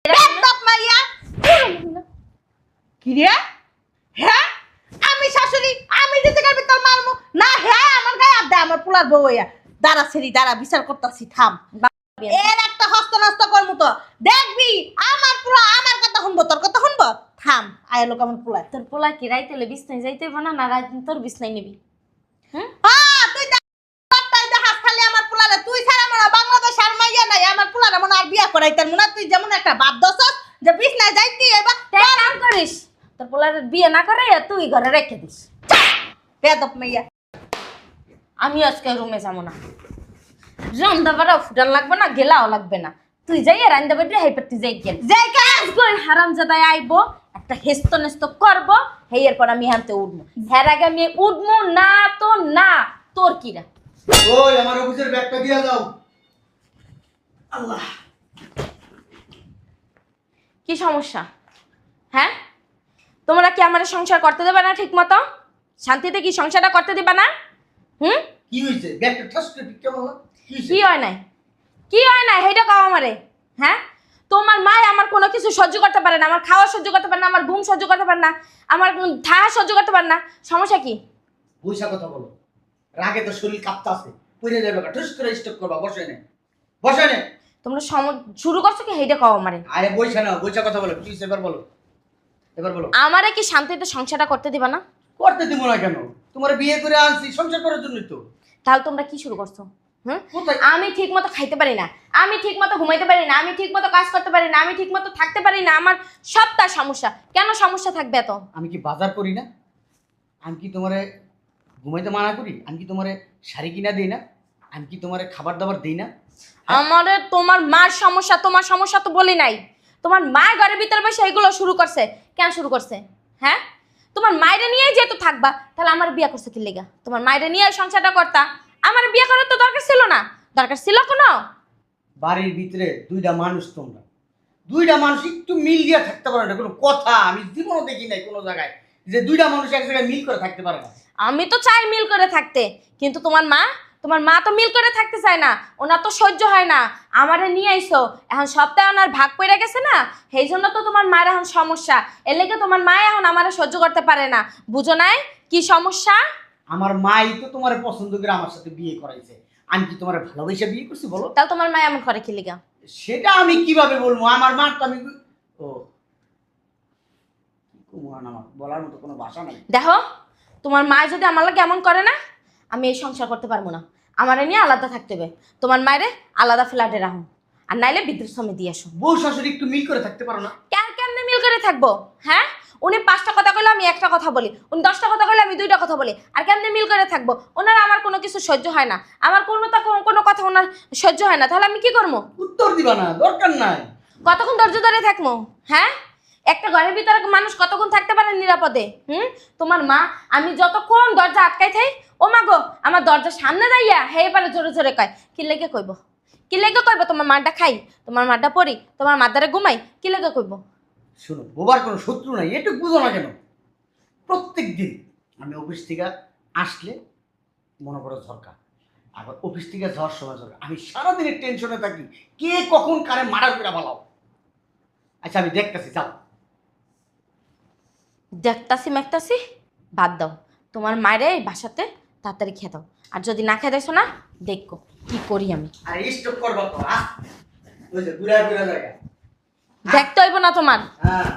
বেদব মাইয়া কি রে? হ্যাঁ আমি শাশুড়ি, আমি যেতে করবি তোর মারমু না? হ্যাঁ আমার গায়ে আড্ডা, আমার পোলার বউ হইয়া দাঁড়া সেরি দাঁড়া, বিচার করতেছি থাম। এর একটা হস্ত নষ্ট করমু তো দেখবি। আমার পোলা আমার কথা শুনবো, তোর কথা শুনবো? থাম আয় লোক আমার পোলা। তোর পোলা কি রাইতেলে বিছনায় যাইতে হইব না, না রাত তোর বিছনায় নিবি? হ্যাঁ তুই দেখাই দেখাস খালি আমার পোলারে, তুই ছাড়া আমার বাংলাদেশ আর মাইয়া নাই। আমার পোলারে মনে আর বিয়া করাইতেন না। তুই যেমন একটা বাপ দছস যে বিছনায় যাইতি এবার তুই এক কাম করিস, তোর পোলার বিয়ে না করে তুই ঘরে রেখে দিস। বেদব মাইয়া। আমি আজকে রুমে যাবো না, রন্ধা বাড়াও ফুটান লাগবে না, গেলাও লাগবে না। তুই যাই রান্দা বাড়ি হাইপার তুই যাই গেল যাই কাজ কই হারামজাদায় আইবো, একটা হেস্ত নেস্ত করবো, হেই এরপর আমি হানতে উঠবো। হ্যার আগে আমি উঠবো না তো না, তোর কিরা? ওই আমার অফিসের ব্যাগটা দিয়া দাও। আল্লাহ, কি সমস্যা? হ্যাঁ, তোমরা কি আমার সংসার করতে দেবে না ঠিক মতো? শান্তিতে কি সংসারটা করতে দিবা না? কি হইছে? ব্যাগটা ঠাস করে পিক কেমন হলো? কি হইছে? কি হয় নাই, কি হয় নাই সেইটা কাও আমারে। হ্যাঁ, তোমার মা আমার কোনো কিছু সহ্য করতে পারে না, আমার খাওয়া সহ্য করতে পারে না, আমার ঘুম সহ্য করতে পারে না, আমার ঠাহা সহ্য করতে পারে না। সমস্যা কি? বইসা কথা বলো। রাগে তো শরীর কাঁপতাছে। পড়ে যাবে ঠাস করে স্টপ করবা। বসে নে, বসে নে। তোমরা শুরু করছো কি সেইটা কাও আমারে। আরে বইসা না, বইসা কথা বলো। প্লিজ এবার বলো, এবার বলো। আমারে কি শান্তিতে সংসারটা করতে দিবা না? করতে দিব না কেন? তোমার বিয়ে করে আনছি সংসার করার জন্যই তো। তাহলে তোমরা কি শুরু করছো? কোথায়? আমি ঠিক মতো খাইতে পারি না, আমি ঠিক মতো ঘুমাইতে পারি না, আমি ঠিক মতো কাজ করতে পারি না, আমি ঠিক মতো থাকতে পারি না। আমার সবটা সমস্যা। কেন সমস্যা থাকবে এত? আমি কি বাজার করি না? আমি কি তোমারে ঘুমাইতে মানা করি? আমি কি তোমারে শাড়ি কিনা দিই না? আমি কি তোমারে খাবার দাবার দিই না? আমারে তোমার মার সমস্যা, তোমার সমস্যা তো বলি নাই। তোমার মা ঘরের ভিতরে বসে এগুলো শুরু করছে। কেন শুরু করছে? হ্যাঁ, তোমার মায়েরে নিয়েই যেহেতু থাকবা, তাহলে আমার বিয়ে করছে কি লেগা? তোমার মায়েরে নিয়ে সংসারটা করতা, আমার বিয়ে করার তো দরকার ছিল না। দরকার ছিল কোনো? বাড়ির ভিতরে দুইটা মানুষ, তোমরা দুইটা মানুষ একটু মিল দিয়ে থাকতে পারে না। কোনো কথা আমি জীবনও দেখি নাই কোনো জায়গায় যে দুইটা মানুষ এক জায়গায় মিল করে থাকতে পারে না। আমি তো চাই মিল করে থাকতে, কিন্তু তোমার মা তো মিল করে থাকতে চায় না। ওনার তো সহ্য হয় না। আমারে নিয়ে আইসো, এখন সপ্তাহে ওনার ভাগ পড়ে গেছে না, সেই জন্য তো তোমার মায়ের এখন সমস্যা। এর লেগে তোমার মা এখন আমারে সহ্য করতে পারে না। বুঝো নাই কি সমস্যা? আমার মাই তো তোমার পছন্দ করে আমার সাথে বিয়ে করাইছে। আমি কি তোমার ভালোবেসে বিয়ে করছি বলো? তাহলে তোমার মা এমন করে কি লেগা? সেটা আমি কিভাবে বলবো? আমার মা তো আমি ও কুমার, আমার বলার মতো কোনো ভাষা নাই। দেখো, তোমার মা যদি আমার লাগে এমন করে না, আমি এই সংসার করতে পারবো না। আমারে নিয়ে আলাদা থাকতে হবে। তোমার মায়েরে আলাদা ফ্ল্যাটে রাখো, আর নাইলে বৃদ্ধাশ্রমে দিয়ে আসো। বউ শাশুড়ি একটু মিল করে থাকতে পারো না? কেমনে মিল করে থাকবো? হ্যাঁ, উনি 5টা কথা কইলে আমি একটা কথা বলি, উনি 10টা কথা কইলে আমি 2টা কথা বলি, আর কেমনে মিল করে থাকবো? ওনার আমার কোনো কিছু সহ্য হয় না, আমার কোনো কথা ওনার সহ্য হয় না, তাহলে আমি কি করবো? উত্তর দিবা না, দরকার নাই। কতক্ষণ ধৈর্য ধরে থাকবো? হ্যাঁ, একটা ঘরের ভিতরে মানুষ কতক্ষণ থাকতে পারে নিরাপদে? তোমার মা, আমি যতক্ষণ দরজা আটকাই থাই, ও মা গো, আমার দরজার সামনে যাইয়া হে এবারে জোরে জোরে কয়। কি লেগে কইব? কি লেগে কইব? তোমার মাটা খাই, তোমার মাটা পড়ি, তোমার মাদারে ঘুমাই, কি লেগে কইব? শোনো, বোবার কোনো শত্রু নাই, একটু বুঝো না কেন? প্রত্যেক দিন আমি অফিস থেকে আসলে মনে করো ঝরকা, আবার অফিস থেকে যাওয়ার সময় ঝরকা। আমি সারাদিনের টেনশনে থাকি কে কখন কারে মারা করে ভালো। আচ্ছা আমি দেখতেছি, যাও। দেখতাছি মেকতাছি বাদ দাও। তোমার মায়ের এই বাসাতে তাড়াতাড়ি খেয়ে দাও, আর যদি না খেয়ে দেখছো না, দেখো কি করি আমি। আর স্টপ করবা তো, হ্যাঁ? ওই যে ঘুরা ঘুরা জায়গা। দেখতে হইব না তোমার। হ্যাঁ,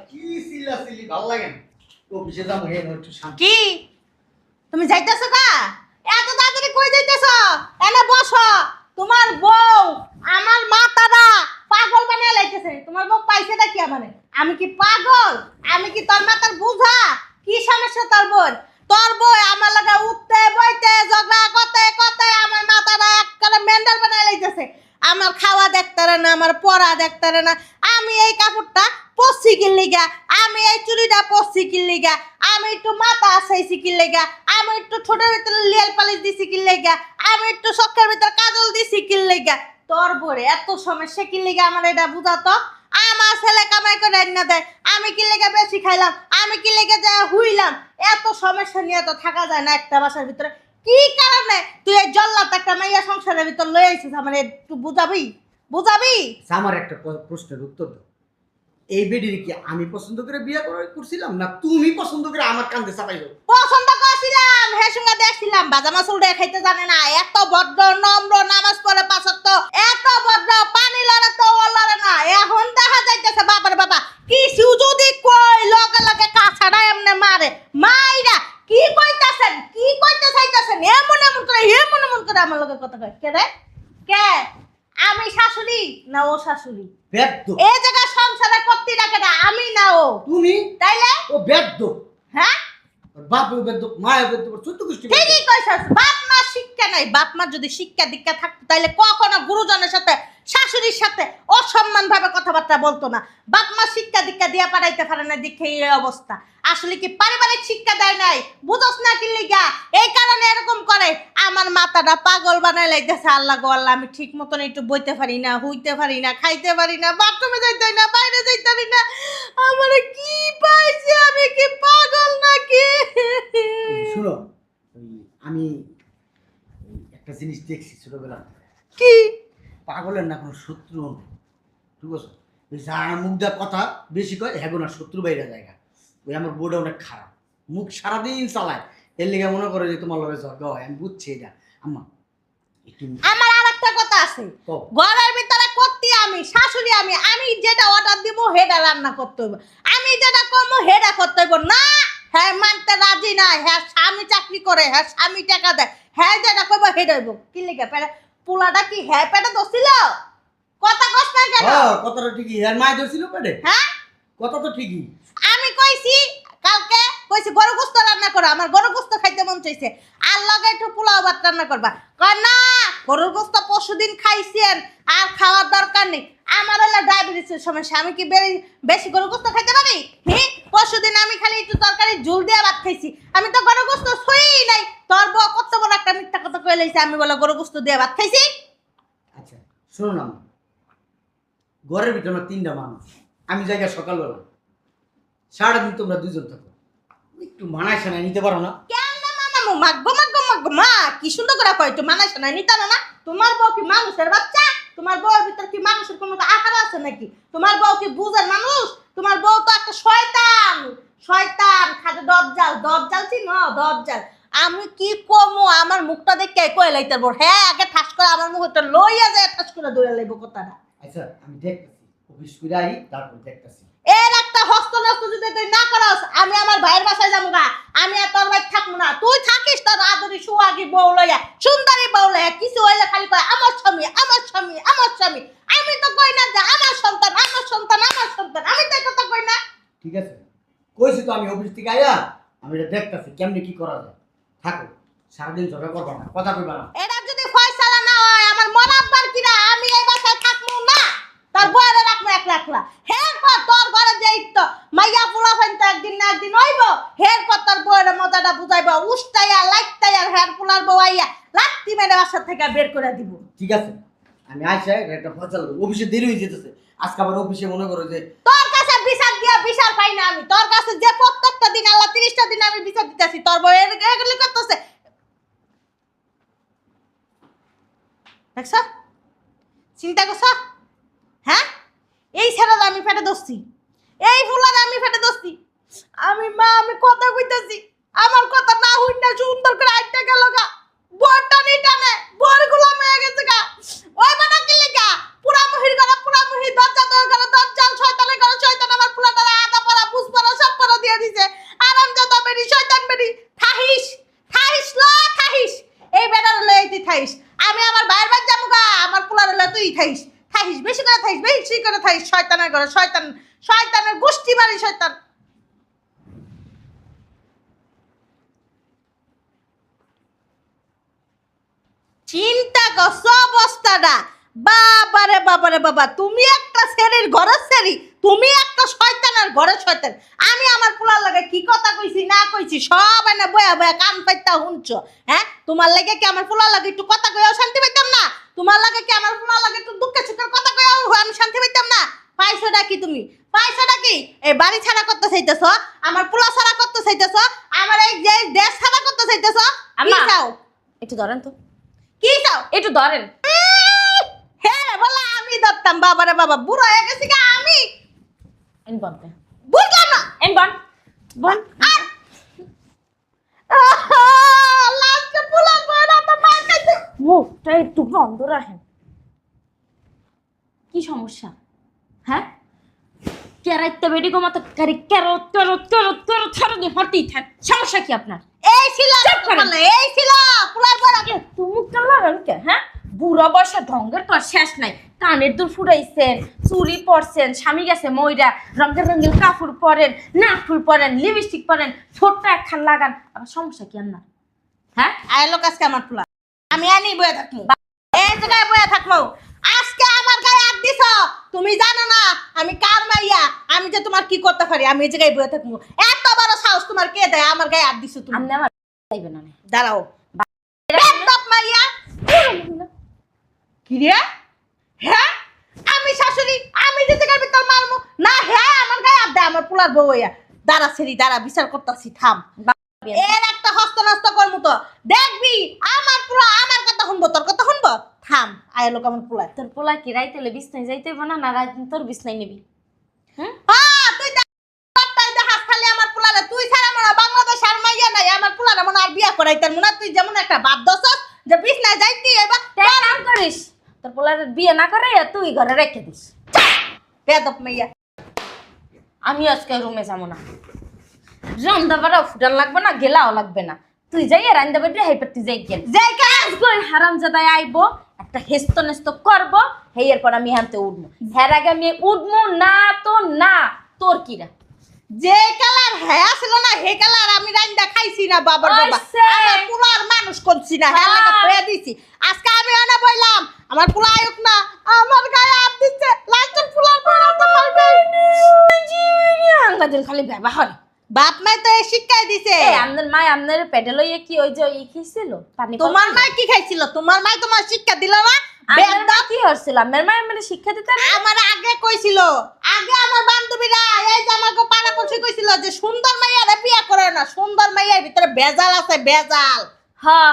কি সিলি ভালো লাগে না। অফিসে যাবো, হে একটু শান্তি। কি তুমি যাইতেছো কা? এত তাড়াতাড়ি কই যাইতেছো? এনে বসো। তোমার বউ আমার মাথাটা পাগল বানিয়ে লাইতেছে। তোমার বউ পাইছেটা কি আমারে? আমি কি পাগল? আমি কি তোর মাথার বুঝা? কি সমস্যা তোর বউর? তোর বউ আমার লাগা উঠতে বইতে ঝগড়া করতে করতে আমার মাথাটা একবারে মেন্টাল বানিয়ে লাইতেছে। আমার খাওয়া দেখতারে না, আমার পড়া দেখতারে না। আমি এই কাপড়টা পরছি কি লিগা, আমি এই চুড়িটা পরছি কি লিগা, আমি একটু মাথা আসাইছি কি লিগা, আমি একটু ঠোঁটের ভিতরে লিয়াল পালিশ দিছি কি লিগা, আমি একটু চোখের ভিতরে কাজল দিছি কি লিগা। তোর বরে এত সমস্যা কি লিগা আমার এটা বুঝাতো। আমার ছেলে কামাই করে রান্না দেয়, আমি কি লিগা বেশি খাইলাম, আমি কি লিগা যা হুইলাম। এত সমস্যা নিয়ে তো থাকা যায় না একটা বাসার ভিতরে। কি কারণে তুই এই জল্লাদ একটা মাইয়া সংসারের ভিতর লই আইছিস আমার একটু বুঝাবি? বুঝাবি? আমার একটা প্রশ্নের উত্তর দাও, এই বেডির কি আমি পছন্দ করে বিয়ে করছিলাম না তুমি পছন্দ করে আমার কান্দে চাপাইছো? পছন্দ করছিলাম, হে সঙ্গে দেখছিলাম বাজা মাছুল খাইতে জানে না, এত ভদ্র নম্র, নামাজ পড়ে পাঁচ ওয়াক্ত, এত ভদ্র, পানি লড়ে তো ও লড়ে না। এখন দেখা যাইতেছে বাবার বাবা কিছু যদি কই লগে লগে কাছাড়া এমনে মারে, মাইরা কি কইতাছেন, কি কইতে চাইতাছেন, এমন এমন করে আমার লগে কথা কয়। কে রে? কে? আমি শাশুড়ি না ও শাশুড়ি? বেদ্য। এই জায়গা সংসারে করতে রাখে না, আমি না ও। তুমি? তাইলে ও বেদ্য। হ্যাঁ, বাপ বেদ্য, মায়া বেদ্য, চোদ্দ গোষ্ঠী বেদ্য। ঠিকই কইছস। বাপ মা শিক্ষা নাই, বাপ মা যদি শিক্ষা দীক্ষা থাকতো তাইলে কখনো গুরুজনের সাথে, শাশুড়ির সাথে অসম্মান ভাবে কথাবার্তা বলতো না। বাপ মা শিক্ষা দীক্ষা দিয়া পাঠাইতে পারে না, দেখে এই অবস্থা। আসলে কি পারিবারিক শিক্ষা দেয় নাই, বুঝছ না কি লিগা? এই কারণে এরকম করে। আমার মাথাটা পাগল বানাই লাইতেছে। আল্লাহ গো আল্লাহ, আমি ঠিক মতন একটু বইতে পারি না, হইতে পারি না, খাইতে পারি না, বাথরুমে যাইতে পারি না, বাইরে যাইতে পারি না। আমার কি পাইছে, আমি কি পাগল নাকি? শুনো, আমি একটা জিনিস দেখছি ছোটবেলা, কি? পাগলের না কোনো শত্রু নেই, ঠিক আছে? ওই যারা মুখ দেওয়ার কথা বেশি কয় হ্যাগো না শত্রু বাইরে জায়গা। ওই আমার বোর্ডে অনেক খারাপ, মুখ সারাদিন চালায়, এর লিগে মনে করে যে তোমার লগে ঝগড়া হয়। আমি বুঝছি এটা আম্মা, একটু আমার আর একটা কথা আছে, কও। ঘরের ভিতরে করতে আমি শাশুড়ি, আমি যেটা অর্ডার দিব হেডা রান্না করতে হবে, আমি যেটা কমো হেডা করতে হইব না। হ্যাঁ মানতে রাজি না, হ্যাঁ স্বামী চাকরি করে, হ্যাঁ স্বামী টাকা দেয়, হ্যাঁ যেটা কইব হেডা হইব। কি লিখে পেটে পোলাটা কি হ্যাঁ পেটে দছিল? কথা কষ্ট না কেন? কথাটা ঠিকই, হ্যাঁ মায় ধরছিল পেটে, হ্যাঁ কথা তো ঠিকই। আমি কইছি কালকে, কইছি গরু গোস্ত রান্না করো, আমার গরু গোস্ত খাইতে মন চাইছে, আর লগে একটু পোলাও ভাত রান্না করবা। কয় না, গরুর গোস্ত পরশুদিন খাইছেন, আর খাওয়ার দরকার নেই। আমার হলো ডায়াবেটিসের সমস্যা, আমি কি বেশি গরু গোস্ত খাইতে পারি? হ্যাঁ, পরশুদিন আমি খালি একটু তরকারি ঝুল দিয়ে ভাত খাইছি, আমি তো গরু গোস্ত ছুঁই নাই। তোর বউ কত বড় একটা মিথ্যা কথা কয়ে লাইছে, আমি বলে গরু গোস্ত দিয়ে ভাত খাইছি। আচ্ছা শোনো না, ঘরের ভিতরে আমরা তিনটা মানুষ, আমি জায়গা সকালবেলা, সারাদিন তোমরা দুজন থাকো, একটু মানায় সানায় নিতে পারো না? কেমনে মানামু? মাগবো মা, কি সুন্দর করে কয়, একটু মানায় শোনায় নিতে না? তোমার বউ কি মানুষের বাচ্চা? তোমার বউয়ের ভিতর কি মানুষের কোনো আহার আছে নাকি? তোমার বউ কি বুঝের মানুষ? তোমার বউ তো একটা শয়তান, শয়তান খালি দজ্জাল চিনো? দজ্জাল। আমি কি কমু, আমার মুখটা দেখে কয়ে লাইতে বল, হ্যাঁ আগে ঠাস করে আমার মুখটা লইয়া যায়, ঠাস করে ধরে লাইব কথাটা। আচ্ছা আমি দেখতেছি, অফিস করে আই তারপর দেখতেছি। এর একটা হস্ত নষ্ট যদি তুই না করস, আমি আমার ভাইয়ের বাসায় যাবো গা, আমি আর তোর ভাই থাকবো না। তুই থাকিস তোর আদরি সুহাগী বউ লইয়া, সুন্দরী বউ লইয়া, কিছু হইলে খালি কয় আমার স্বামী, আমার স্বামী, আমার স্বামী। আমি তো কই না যে আমার সন্তান, আমার সন্তান, আমার সন্তান, আমি তো এই কথা কই না। ঠিক আছে, কইছি তো আমি অফিস থেকে আইয়া আমি এটা দেখতেছি কেমনি কি করা যায়। থাকো, সারাদিন ঝগড়া করবা না, কথা কইবা না। এটা যদি ফয়সালা না হয়, আমার মরাব্বার কিরা, আমি এই বাসায় থাকবো না। তোর বউরে রাখবো একলা একলা। হের পর তোর ঘরে যেই তো মাইয়া পোলা ফাইন তো একদিন না একদিন হইব, হের পর তোর বউরে মজাটা বুঝাইব, উষ্টাইয়া লাইটাইয়া হের পোলার বউ আইয়া লাত্তি মেরে বাসা থেকে বের করে দিব। ঠিক আছে, আমি আইসা একটা ফসল অফিসে দেরি হয়ে যেতেছে, আজকে আবার অফিসে মনে করো যে তোর কাছে বিচার দিয়া বিচার পাই না আমি। তোর কাছে যে প্রত্যেকটা দিন আল্লাহ 30টা দিন আমি বিচার দিতেছি, তোর বউ এগুলো করতেছে। দেখছ, চিন্তা করছ? হ্যাঁ, এই ছেলের আমি ফেটে দোষছি, এই ফুলার আমি ফেটে দোষছি। আমি কথা কইতাছি, আমার কথা না হই না সুন্দর করে আইটা গেল গা, বড়টা নি টানে, বড় গুলা হয়ে গেছে গা। ওই বাটা কি লেগা পুরা মহির ঘরে পুরা মহি, দরজা দরজাল, শয়তানের ঘরে শয়তান, আমার ফুলাটা আদা পাড়া বুঝ পাড়া সব পাড়া দিয়ে দিছে। আরামজাদা বেরি, শয়তান বেরি, থাহিস থাহিস ল থাহিস, এই বেটার লই তুই থাহিস। আমি আমার ভাইয়ের বাড়ি যাবো গা, আমার ফুলার লই তুই থাহিস, থাহিস বেশি করে থাহিস, বেশি করে থাহিস, শয়তানের ঘরে শয়তান, শয়তানের গোষ্ঠী বাড়ি শয়তান। চিন্তা করছো অবস্থাটা? বাবারে বাবারে বাবা, তুমি একটা ছেড়ির ঘরের ছেড়ি, তুমি একটা শয়তানের ঘরের শয়তান। আমি আমার পোলার লাগে কি কথা কইছি না কইছি সব এনে বয়া বয়া কান পাইতা শুনছো। হ্যাঁ, তোমার লাগে কি আমার পোলার লাগে একটু কথা কইও শান্তি পাইতাম না? তোমার লাগে কি আমার পোলার লাগে একটু দুঃখে সুখের কথা কইও আমি শান্তি পাইতাম না? পাইছোটা কি তুমি? পাইছোটা কি? এই বাড়ি ছাড়া করতে চাইতেছ, আমার পোলা ছাড়া করতে চাইতেছ, আমার এই যে দেশ ছাড়া করতে চাইতেছ। কি আম্মা। চাও? একটু ধরেন তো, কি চাও? একটু ধরেন। হ্যাঁ বলে আমি ধরতাম বাবারে বাবা বুড়ো হয়ে গেছি গা আমি এন বলতে বুঝলাম না এন বল বল লাস্টে পুলার বড়া তো মার খাইছে মুখটা একটু বন্ধ রাখেন কি সমস্যা হ্যাঁ কেরাইতে বেডি গো মতো কারি কেরত কেরত কেরত কেরত ছাড়ে হতেই থাক সমস্যা কি আপনার এই ছিল চুপ করেন। বলে এই ছিল পুলার বড়া তুমি কালার কে হ্যাঁ বুড়া বয়সে ঢঙ্গের তো আর শেষ নাই কানের দুল ফুটাইছেন চুরি পরছেন স্বামী গেছে ময়রা রঙের রঙের কাপড় পরেন নাকফুল পরেন লিপস্টিক পরেন ছোট্ট একখান লাগান আবার সমস্যা কি আপনার হ্যাঁ আইলো আজকে আমার পুলা আমি আনি বয়ে থাকমু এই জায়গায় বয়ে থাকমু আজকে আমার গায়ে হাত দিছ তুমি জানো না আমি কার মাইয়া আমি যে তোমার কি করতে পারি আমি এই জায়গায় বয়ে থাকমু এত বড় সাহস তোমার কে দেয় আমার গায়ে হাত দিছো তুমি আপনি আমার চাইবেন না দাঁড়াও বেদব মাইয়া কি রে হ্যাঁ আমি শাশুড়ি আমি যে জায়গার ভিতর মারমু না হ্যাঁ আমার গায়ে হাত দেয় আমার পুলার বউ হইয়া দাঁড়া সেরি দাঁড়া বিচার করতেছি থাম এর একটা হস্ত নষ্ট করমু তো দেখবি আমার পুলা আমার কথা শুনবো তোর কথা শুনবো থাম আয় লোক আমার পুলা তোর পোলা কি রাইতে হলে বিছনায় যাইতে হইব না না রাত তোর বিছনায় নিবি হুম হ্যাঁ তুই তাই দেখাস খালি আমার পুলারে তুই ছাড়া মনে হয় বাংলাদেশ আর মাইয়া নাই আমার পুলারে মনে হয় আর বিয়া করাইতার মনে হয় তুই যেমন একটা বাপ দছস যে বিছনায় যাইতি এবার তাই কাম করিস তোর পোলার বিয়ে না করে তুই ঘরে রেখে দিস বেদব মাইয়া আমি আজকে রুমে যাবো না রান্দা বাড়াও ফুটান লাগবে না গেলাও লাগবে না তুই যাই রান্দা বাড়ি হাইপার তুই যাই গেল যেই কাজ ওই হারাম জাদায় আইবো একটা হেস্ত নেস্ত করবো হেই এরপর আমি হানতে উঠবো হ্যার আগে আমি উঠবো না তো না তোর কিরা যে কালার হ্যাঁ ছিল না হে কালার আমি রান্দা খাইছি না বাবার বাবা ওইসে। আমার পুলার মানুষ করছি না হ্যাঁ লাগা পয়ে দিছি আজকে আমি আনা বইলাম আমার পুলা আয়ুক না আমার গায়ে হাত দিচ্ছে লাস্টের পুলার পড়া তো মারবে আঙ্গাদিন খালি ব্যবহার বাপ মাই তো এই শিক্ষাই দিছে আপনার মা আপনার পেটে লইয়া কি ওই যে ই খেয়েছিল পানি তোমার মা কি খাইছিল তোমার মা তোমার শিক্ষা দিল না আপনার মা কি হচ্ছিল আপনার মা আমার শিক্ষা দিতে না আমার আগে কইছিল আগে আমার বান্ধবীরা এই যে আমাকে পাড়া পড়ছে কইছিল যে সুন্দর মাইয়ারে বিয়া করে না সুন্দর মাইয়ার ভিতরে বেজাল আছে বেজাল হ্যাঁ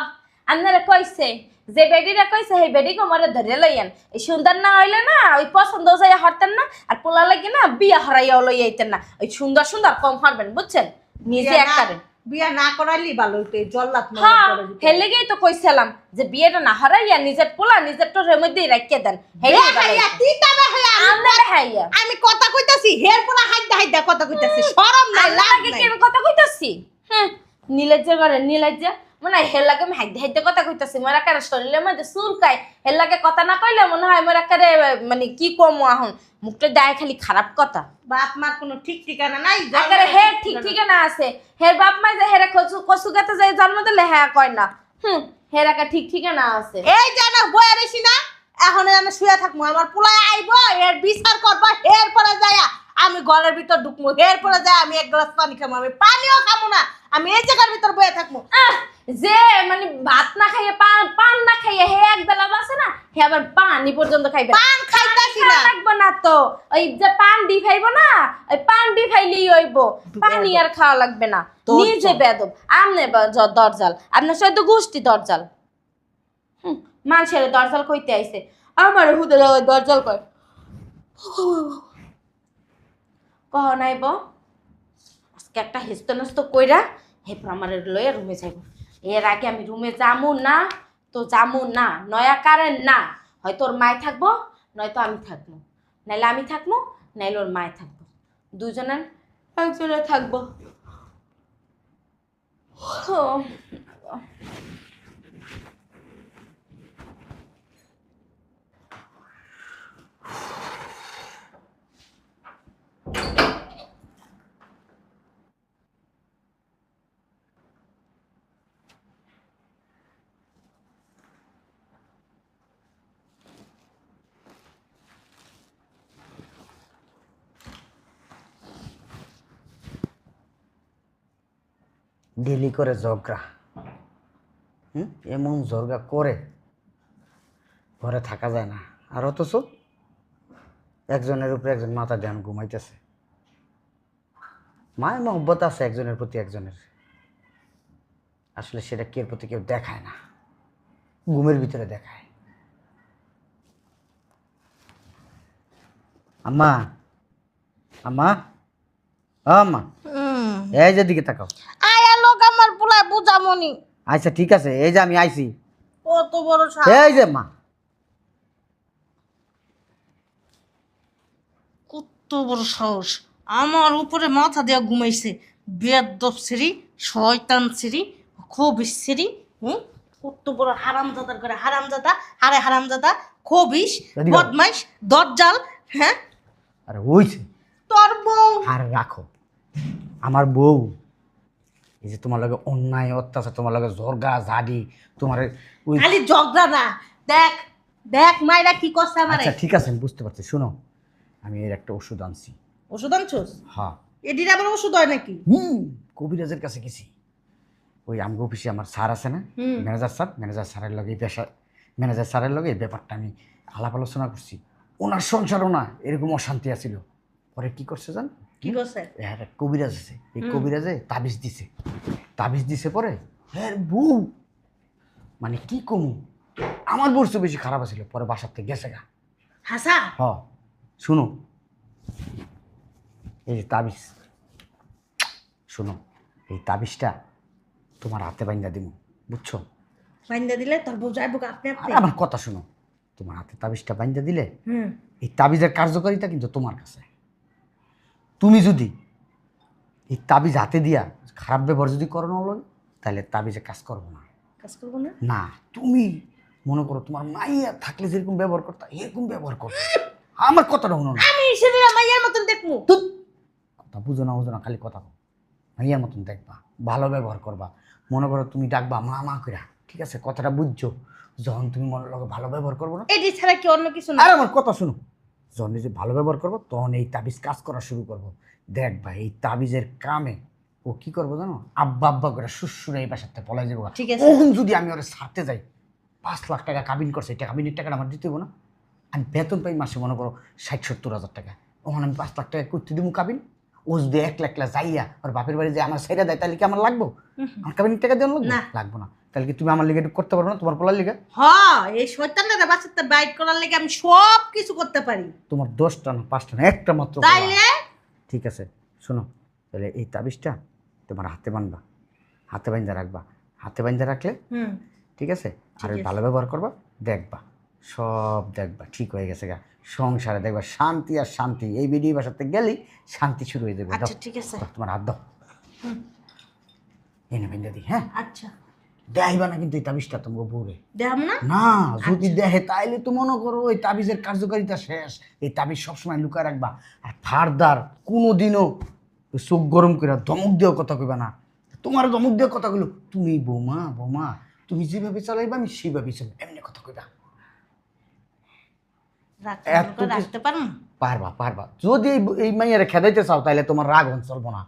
আপনারা কইছে যে বেডিরা কইছে সেই বেডি কোমরে ধরে লইয়েন এই সুন্দর না হইলে না ওই পছন্দ যাইয়া হরতেন না আর পোলা লাগে না বিয়া হরাইয়া লই আইতেন না ওই সুন্দর সুন্দর কম হরবেন বুঝছেন নিজে বিয়া না- একবারে বিয়া না করাইলি ভালো হইতো এই জল্লাদ মনে হ্যাঁ করে দিত। হেলেগেই তো কইছিলাম যে বিয়েটা না হরাইয়া নিজের পোলা নিজের টোরের মধ্যেই রাখিয়ে দেন হেলেই বিয়া খাইয়া তিতা বেহাইয়া আপনারা হাইয়া আমি কথা কইতাছি হের পোলা হাইদা হাইদা কথা কইতাছি শরম নাই লাজ আপনাকে নাই কি আমি কথা কইতাছি হ্যাঁ নীলজ্জা করে নীলজ্জা মনে হয় হের লাগে আমি হাইতে হাইতে কথা কইতাছি মোরা কারে শরীরের মধ্যে চুলকায় হের লাগে কথা না কইলে মনে হয় মোরা কারে মানে কি কম এখন মুখটা দেয় খালি খারাপ কথা বাপ মার কোনো ঠিক ঠিকানা নাই আকারে হে ঠিক ঠিকানা আছে হের বাপ মা যে হেরে কচু গাতে যায় জন্ম দিলে হ্যাঁ কয় না হের একা ঠিক ঠিকানা আছে এই জানা বয়া রেছি না এখন আমি শুয়ে থাকবো আমার পোলায় আইবো এর বিচার করবো এর পরে যায়া আমি ঘরের ভিতর ঢুকবো এর পরে যায় আমি এক গ্লাস পানি খাবো আমি পানিও খাবো না আমি এই জায়গার ভিতর বয়ে থাকবো যে মানে ভাত না খাইয়ে পান না খাইয়ে হে এক বেলা বাসে না হে আবার পানি পর্যন্ত খাইবে পান খাইতাছি না লাগবে না তো ওই যে পান ডি খাইবো না ওই পান ডি খাইলেই হইব পানি আর খাওয়া লাগবে না দরজাল। নিজে বেদব আমনে দরজাল আপনার সাথে গোষ্ঠী দরজাল মানুষের দরজাল কইতে আইছে আমার হুদে দরজাল কয় কহ নাইব আজকে একটা হেস্ত নস্ত কইরা হেপর আমার লইয়া রুমে যাইব এর আগে আমি রুমে যামু না তো যামু না নয়া কারেন্ট না হয়তো ওর মায় থাকবো নয়তো আমি থাকবো নাইলে আমি থাকবো নাইলে ওর মায় থাকবো দুজনের একজনে থাকবো ডেলি করে ঝগড়া এমন ঝগড়া করে ঘরে থাকা যায় না আর অথচ একজনের উপরে একজন মাথা ধ্যান ঘুমাইতেছে মায়ের মহব্বত আছে একজনের প্রতি একজনের আসলে সেটা কের প্রতি কেউ দেখায় না ঘুমের ভিতরে দেখায় আম্মা আম্মা আম্মা এই যে দিকে তাকাও। আয়া লোক আমার পোলায় বুঝামনি। আচ্ছা ঠিক আছে, এই যে আমি আইছি। কত বড় সাহস, এই যে মা, কত বড় সাহস, আমার উপরে মাথা দেওয়া ঘুমাইছে। বেয়াদব সিঁড়ি, শয়তান সিঁড়ি, খবিস সিঁড়ি। কত বড় হারামজাদার করে হারামজাদা, হারে হারামজাদা, খবিস, এদিকে আও। বদমাইশ, দজ্জাল। হ্যাঁ, আরে ওইছে তোর বউ আর রাখো। আমার বউ এই যে তোমার লাগে অন্যায় অত্যাচার, তোমার লাগে জর্গা ঝাড়ি, তোমার ওই খালি ঝগড়া না। দেখ দেখ মাইরা কি করছে আমারে। আচ্ছা ঠিক আছে, আমি বুঝতে পারছি। শোনো, আমি এর একটা ওষুধ আনছি। ওষুধ আনছোস? হ্যাঁ। এটির আবার ওষুধ হয় নাকি? কবিরাজের কাছে গেছি। ওই আমগো অফিসে আমার স্যার আছে না, ম্যানেজার স্যারের লগে ম্যানেজার স্যারের লগে এই ব্যাপারটা আমি আলাপ আলোচনা করছি। ওনার সংসারও না এরকম অশান্তি আছিল। পরে কি করছে জান, কি করছে? হ্যাঁ এক কবিরাজ আছে, এই কবিরাজে তাবিজ দিছে পরে হ্যাঁ বউ মানে কি কমু, আমার বউর বেশি খারাপ আছিল। পরে বাসার থেকে গেছে গা। হাসা হ শুনো, এই যে তাবিজ, শোনো এই তাবিজটা তোমার হাতে বাইন্দা দিব, বুঝছো? বাইন্দা দিলে তোর বউ যাইব আপনি আপনি। আরে আমার কথা শোনো, তোমার হাতে তাবিজটা বাইন্দা দিলে হুম, এই তাবিজের কার্যকারিতা কিন্তু তোমার কাছে। তুমি যদি এই তাবিজ হাতে দিয়া খারাপ ব্যবহার যদি করো না লাগে, তাহলে তাবিজে কাজ করবো না। কাজ করবো না? না, তুমি মনে করো তোমার মাইয়া থাকলে যেরকম ব্যবহার করতা এরকম ব্যবহার করো। আমার কথাটা শুনো না। আমি সেদিন মাইয়ার মতন দেখমু। তুই কথা বুঝো না খালি কথা কও। মাইয়ার মতন দেখবা, ভালো ব্যবহার করবা। মনে করো তুমি ডাকবা মা মা কইরা, ঠিক আছে? কথাটা বুঝছো? যখন তুমি মনে লগে ভালো ব্যবহার করবো না, এটি ছাড়া কি অন্য কিছু না? আর আমার কথা শুনো, যখন নিজে ভালো ব্যবহার করবো তখন এই তাবিজ কাজ করা শুরু করবো। দেখবা এই তাবিজের কামে ও কি করবো জানো, আব্বা আব্বা করে শ্বশুরে এই বাসাতে পলাই যাবো। ঠিক আছে। তখন যদি আমি ওরা ছাড়তে যাই, 5 লাখ টাকা কাবিন করছে, এটা কাবিনের টাকাটা আমার দিতে হবো না? আমি বেতন পাই মাসে মনে করো 60-70 হাজার টাকা, ওখানে আমি 5 লাখ টাকা করতে দিব কাবিন। ও যদি 1 লাখ যাইয়া ওর বাপের বাড়ি যে আমার ছেড়ে দেয়, তাহলে কি আমার লাগবো? আমার কাবিনের টাকা দেওয়া লাগবে? না। লাগবো না। তাহলে কি তুমি আমার লিগে করতে পারবো না, তোমার পোলার লিগে? হ্যাঁ, এই শয়তানটা বাচ্চাটা বাইট করার লেগে আমি সব কিছু করতে পারি। তোমার 10টা না 5টা না, একটা মাত্র পোলা। তাইলে ঠিক আছে শোনো, তাহলে এই তাবিজটা তোমার হাতে বাঁধবা, হাতে বাঁধা রাখবা। হাতে বাঁধা রাখলে হুম, ঠিক আছে, আর ঠিক আছে। ভালো ব্যবহার করবা, দেখবা সব দেখবা ঠিক হয়ে গেছে গা। সংসারে দেখবা শান্তি আর শান্তি। এই ভিডিও বাসাতে গেলেই শান্তি শুরু হয়ে যাবে। দাও, আচ্ছা ঠিক আছে। দাও, তোমার হাত দাও। এনে বেঁধে দিই। হ্যাঁ, আচ্ছা দেখাইবা না কিন্তু এই তাবিজটা তোমাকে বউরে। দেখাম না? না, যদি দেখে তাইলে তো মনে করো ওই তাবিজের কার্যকারিতা শেষ। এই তাবিজ সবসময় লুকায় রাখবা। আর ফারদার কোনোদিনও চোখ গরম করে ধমক দেওয়ার কথা কইবা না। তোমার ধমক দেওয়ার কথা কইলো, তুমি বৌমা তুমি যেভাবে চালাইবা আমি সেইভাবে চালাই, এমনি কথা কইবা। এত কিছু- রাখতে পারুন? পারবা। যদি এই মাইয়ারে খেদাইতে চাও তাহলে তোমার রাগ চলবো না।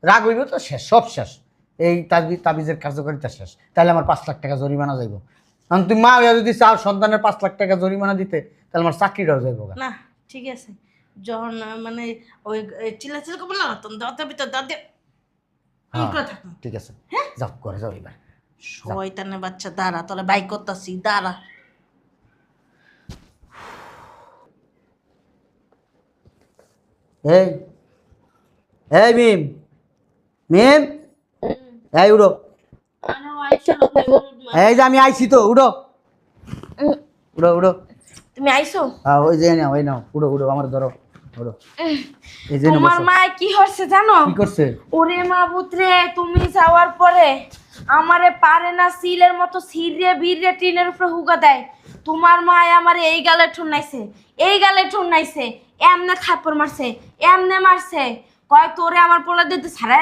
রাগ হইব তো শেষ, সব শেষ। এই তাবিজের কার্যকারিতা শেষ। তাহলে আমার 5 লাখ টাকা জরিমানা যাইব। কারণ তুমি মা হইয়া যদি চাও সন্তানের 5 লাখ টাকা জরিমানা দিতে, তাহলে আমার চাকরিটাও যাইব। না ঠিক আছে, যখন মানে ওই চিল্লা করবো না তখন দাঁতের ভিতর দাঁতে থাকুন। ঠিক আছে, যাও করে যাও এবার। শয়তানের বাচ্চা, দাঁড়া তোরা বাইক করতাছি, দাঁড়া। এই এই মিম এই উড়ো। এই যে আমি আইছি তো, উড়ো। তুমি আইছো? ওই যে নাও উড়ো আমার ধরো, উড়ো। এই যে তোমার মা কি হচ্ছে জানো? কি করছে? ওরে মা পুত্রে, তুমি যাওয়ার পরে আমারে পারে না সিলের মতো সিরিয়ে বিরিয়ে টিনের উপরে হুগা দেয়। তোমার মা আমারে এই গালে ঠুনাইছে, এমনে খাপড় মারছে, এমনে মারছে। কয় তোরে আমার পোলা দিতে সারা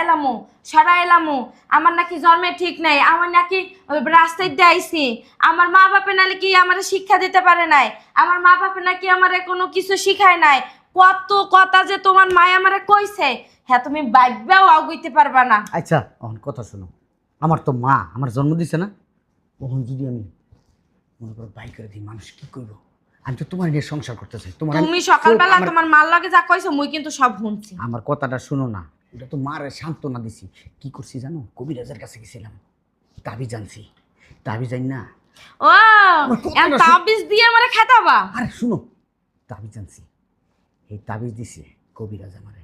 এলামো, আমার নাকি জন্মে ঠিক নাই, আমার নাকি ওই রাস্তায় দিয়ে আইছি। আমার মা বাপে নাকি কি আমার শিক্ষা দিতে পারে নাই, আমার মা বাপে নাকি আমারে কোনো কিছু শিখায় নাই। কত কথা যে তোমার মা আমারে কইছে, হ্যাঁ তুমি বাইবেও আগুইতে পারবা না। আচ্ছা এখন কথা শোনো, আমার তো মা আমার জন্ম দিছে না, তখন যদি আমি মনে করো বাই করে দিই, মানুষ কি করবো? আমি তো তোমার নিয়ে সংসার করতে চাই। তুমি সকালবেলা তোমার মার লগে যা কইছো মুই কিন্তু সব শুনছি। আমার কথাটা শুনো না, এটা তো মারে সান্ত্বনা দিছি। কি করছি জানো, কবিরাজের কাছে গেছিলাম, তাবিজ আনছি। তাবিজ আন না, ও এম তাবিজ দিয়ে আমারে খেতাবা? আরে শুনো, তাবিজ আনছি। এই তাবিজ দিছে কবিরাজ আমারে,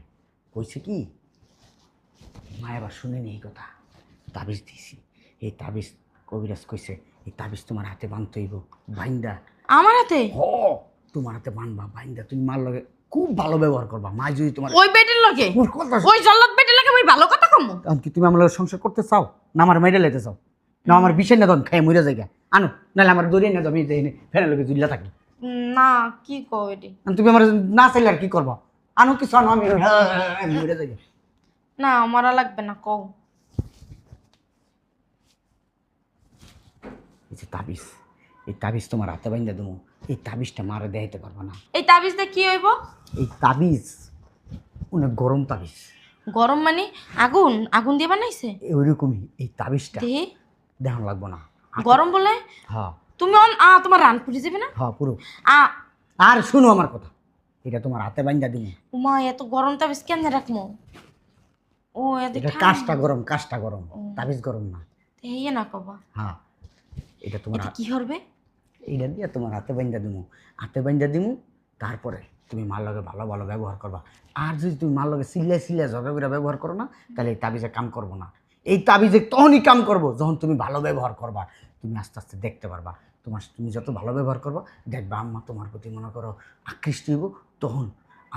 কইছে কি মা এবার শুনেনি এই কথা, তাবিজ দিছি, এই তাবিজ কবিরাজ কইছে এই তাবিজ তোমার হাতে বানতে হইব, বাইন্দা আমার হাতে? হ তোমার হাতে বানবা, বাইন্দা তুমি মার লগে খুব ভালো ব্যবহার করবা। মা যদি তোমার ওই বেটির লগে, ওর কথা ওই জল্লাদ বেটির লগে আমি ভালো কথা কমু? কারণ কি তুমি আমার লগে সংসার করতে চাও না আমার মেরে লাইতে চাও, না আমার বিষয় না তখন খাই মরে জায়গা আনো, নাহলে আমার দড়িয়ে না আমি ফেরার লগে জুল্লা থাকি। না কি কও এটি? আর তুমি আমার না চাইলে আর কি করবা, আনো কিছু আনো, আমি মরে যাই। না মারা লাগবে না, কও। এই যে তাবিজ, এই তাবিজ তোমার হাতে বাইন্দা দেবো, এই তাবিজটা মারে দেখাইতে পারবা না। এই তাবিজ দিয়ে কি হইব? এই তাবিজ অনেক গরম তাবিজ, গরম মানে আগুন? আগুন দিয়ে বানাইছে? ওইরকমই এই তাবিজটা দে দেখানো লাগবো না। গরম বলে হ্যাঁ তুমি তোমার রান পুড়ে যাবে না? হ্যাঁ পুরো। আ আর শুনো আমার কথা, এটা তোমার হাতে বাইন্দা দিবো। উমা এত গরম তাবিজ কেন রাখমু? ও এত এটা কাজটা গরম, কাজটা গরম, তাবিজ গরম না। হেইয়া না কবা। হ্যাঁ এটা তোমার এটা কি করবে? এইটা দিয়ে তোমার হাতে বাইন্দা দিমু, হাতে বাইন্দা দিমু, তারপরে তুমি মার লগে ভালো ভালো ব্যবহার করবা। আর যদি তুমি মার লগে সিল্লা সিল্লা ঝগড়া করে ব্যবহার করো না, তাহলে এই তাবিজে কাম করবো না। এই তাবিজে তখনই কাম করবো যখন তুমি ভালো ব্যবহার করবা। তুমি আস্তে আস্তে দেখতে পারবা, তুমি যত ভালো ব্যবহার করবা দেখবা আম্মা তোমার প্রতি মনে করো আকৃষ্ট হইব, তখন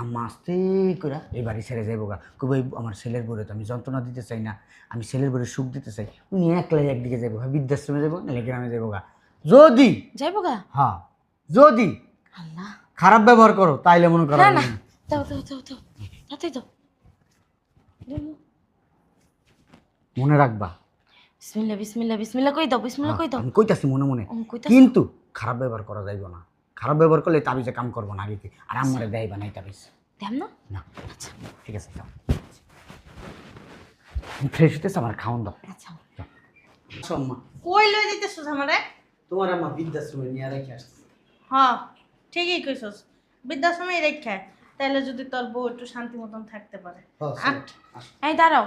আম্মা আস্তে করে এই বাড়ি ছেড়ে যাইব গা, কবে আমার ছেলের বউরে তো আমি যন্ত্রণা দিতে চাই না, আমি ছেলের বউরে সুখ দিতে চাই। উনি একলাই একদিকে যাবো, বৃদ্ধাশ্রমে যাবো নাহলে গ্রামে যাবো গা। যদি যাইবো গা? হ্যাঁ যদি আল্লাহ, খারাপ ব্যবহার করো তাইলে মনে করো না না, দাও দাও দাও দাও, তাতেই দাও। মনে রাখবা। বিসমিল্লাহ বিসমিল্লাহ বিসমিল্লাহ কই দাও, বিসমিল্লাহ কই দাও। আমি কইতাছি মনে মনে, কইতাছো? কিন্তু খারাপ ব্যবহার করা যাইব না। খারাপ ব্যবহার করলে তাবিজে কাম করবো না আগে, আর আমারে দেয়বা না এই তাবিজ। দেম না? না আচ্ছা ঠিক আছে, যাও ফ্রেশ হতেছে, আমার খাওয়ান দাও। আচ্ছা আম্মা কই লই দিতেছস আমারে? তোমার আম্মা বৃদ্ধাশ্রমে নিয়ে রেখে আসছে। হ্যাঁ ঠিকই কইছস, বৃদ্ধাশ্রমেই রেখা, তাইলে যদি তোর বউ একটু শান্তি মতন থাকতে পারে। আট। এই দাঁড়াও,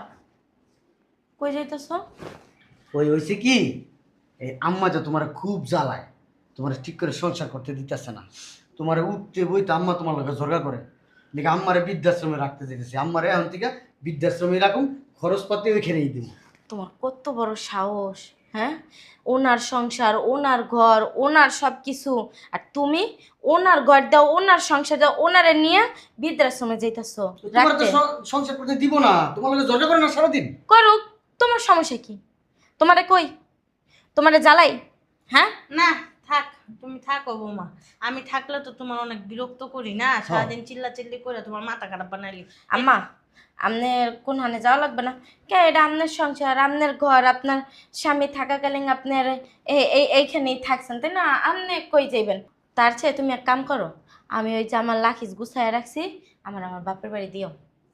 কই যাইতেছো? ওই হয়েছে কি, এই আম্মা যে তোমার খুব জ্বালায়, তোমার ঠিক করে সংসার করতে দিতেছে না, তোমার উঠতে বইতে আম্মা তোমার লোকে ঝগড়া করে, দেখে আম্মারে বৃদ্ধাশ্রমে রাখতে যেতেছে। আম্মারে এখন থেকে বৃদ্ধাশ্রমে রাখুন, খরচপাতি ওইখানেই দিব। তোমার কত বড় সাহস, হ্যাঁ? ওনার সংসার, ওনার ঘর, ওনার সব কিছু, আর তুমি ওনার ঘর দাও, ওনার সংসার দাও, ওনারে নিয়ে বৃদ্ধাশ্রমে যাইতেছো তোমার তো রাখতে। সংসার করতে দিব না, তোমার লোকে ঝগড়া করে না সারাদিন। করুক, তোমার সমস্যা কি? তোমারে কই, তোমারে জ্বালাই? হ্যাঁ না থাক, তুমি থাকো বৌমা, আমি থাকলে তো তোমার অনেক বিরক্ত করি না, সারাদিন চিল্লা চিল্লি করে তোমার মাথা খারাপ বানাইলি। আম্মা, আপনার কোন হানে যাওয়া লাগবে না কে? এটা আপনার সংসার, আপনার ঘর, আপনার স্বামী থাকাকালীন আপনার এইখানেই থাকছেন, তাই না? আপনি কই যাইবেন? তার চেয়ে তুমি এক কাম করো, আমি ওই যে আমার লাখিস গুছায় রাখছি, আমার আমার বাপের বাড়ি দিও।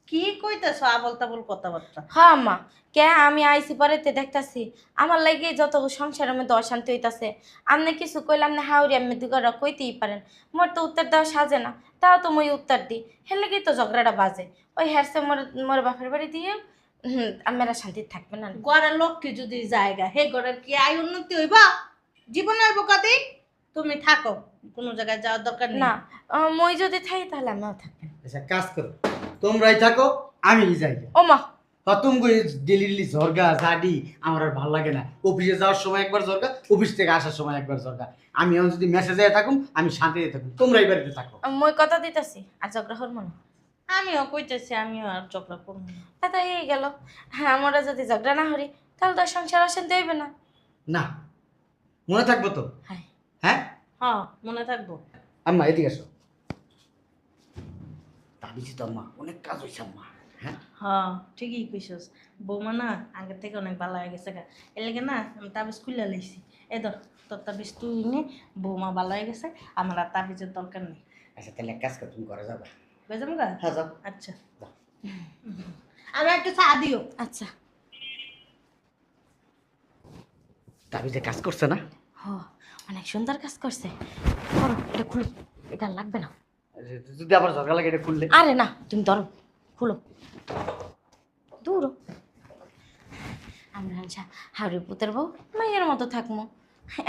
কি কইতেছ আবল তাবল কথাবার্তা? হ্যাঁ আম্মা, কে আমি আইসি পরেতে দেখতাছি আমার লাগে যত সংসারের মধ্যে অশান্তি হইতাছে। আপনি কিছু কইলাম না হাউরি, আমি দুগারা কইতেই পারেন, মোর তো উত্তর দেওয়া সাজে না, তাও তো মই উত্তর দিই, হের লাগেই তো ঝগড়াটা বাজে। ওই হ্যারসে মোর বাপের বাড়ি দিয়ে আমরা শান্তি থাকবে না। ঘরের লক্ষ্মী যদি জায়গা, হে ঘরের কি আয় উন্নতি হইবা? জীবন হইব কদি? তুমি থাকো, কোনো জায়গায় যাওয়ার দরকার নেই। না, মই যদি থাই তাহলে আমিও থাকবেন। আচ্ছা কাজ করো, তোমরাই থাকো আমি যাই। ও মা, তুমি ডেলি ঝরগা ঝাড়ি আমার আর ভালো লাগে না। অফিসে যাওয়ার সময় একবার ঝরগা, অফিস থেকে আসার সময় একবার ঝরগা। আমি এখন যদি মেসেজে থাকুম আমি শান্তিতে থাকুম, তোমরা এই বাড়িতে থাকো। মই কথা দিতেছি আর ঝগড়া হরমো না। আমিও কইতেছি, আমিও আর ঝগড়া করবো না। তা তো এই গেল, হ্যাঁ আমরা যদি ঝগড়া না হরি তাহলে তো সংসার অশান্তি হইবে না। না মনে থাকবো তো? হ্যাঁ হ্যাঁ হ্যাঁ মনে থাকবো। আম্মা এদিকে আসো। তাবিজি তো আম্মা অনেক কাজ হয়েছে আম্মা। হ্যাঁ হ্যাঁ ঠিকই কইছস, বৌমা না আগের থেকে অনেক ভালো হয়ে গেছে। এর লেগে না আমি তাবিজ খুলে লাইছি। এই ধর তোর তাবিজ তুই নে, বৌমা ভালো হয়ে গেছে, আমার আর তাবিজের দরকার নেই। আচ্ছা তাহলে এক কাজ কর, তুমি ঘরে যাবে। বুঝলাম গা? হ্যাঁ যাও। আচ্ছা আমি একটু চা দিও। আচ্ছা। তাবিজে কাজ করছে না? হ, অনেক সুন্দর কাজ করছে। করো, এটা খুলো, এটা লাগবে না। যদি আবার ঝগড়া লাগে এটা খুললে? আরে না, তুমি ধরো, খুলো, দূর। আমরা হাওড়ি পুতের বউ মাইয়ের মতো থাকবো,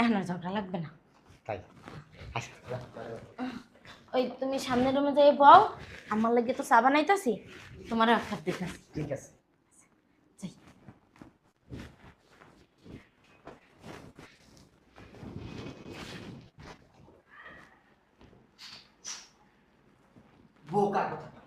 এনার ঝগড়া লাগবে না। তাই আচ্ছা ওই তুমি সামনের রুমে যাই বও, আমার লাগে তো চা বানাইতাছি, তোমার এক কাপ দিতেছি। ঠিক আছে। যাই। বোকা কথা।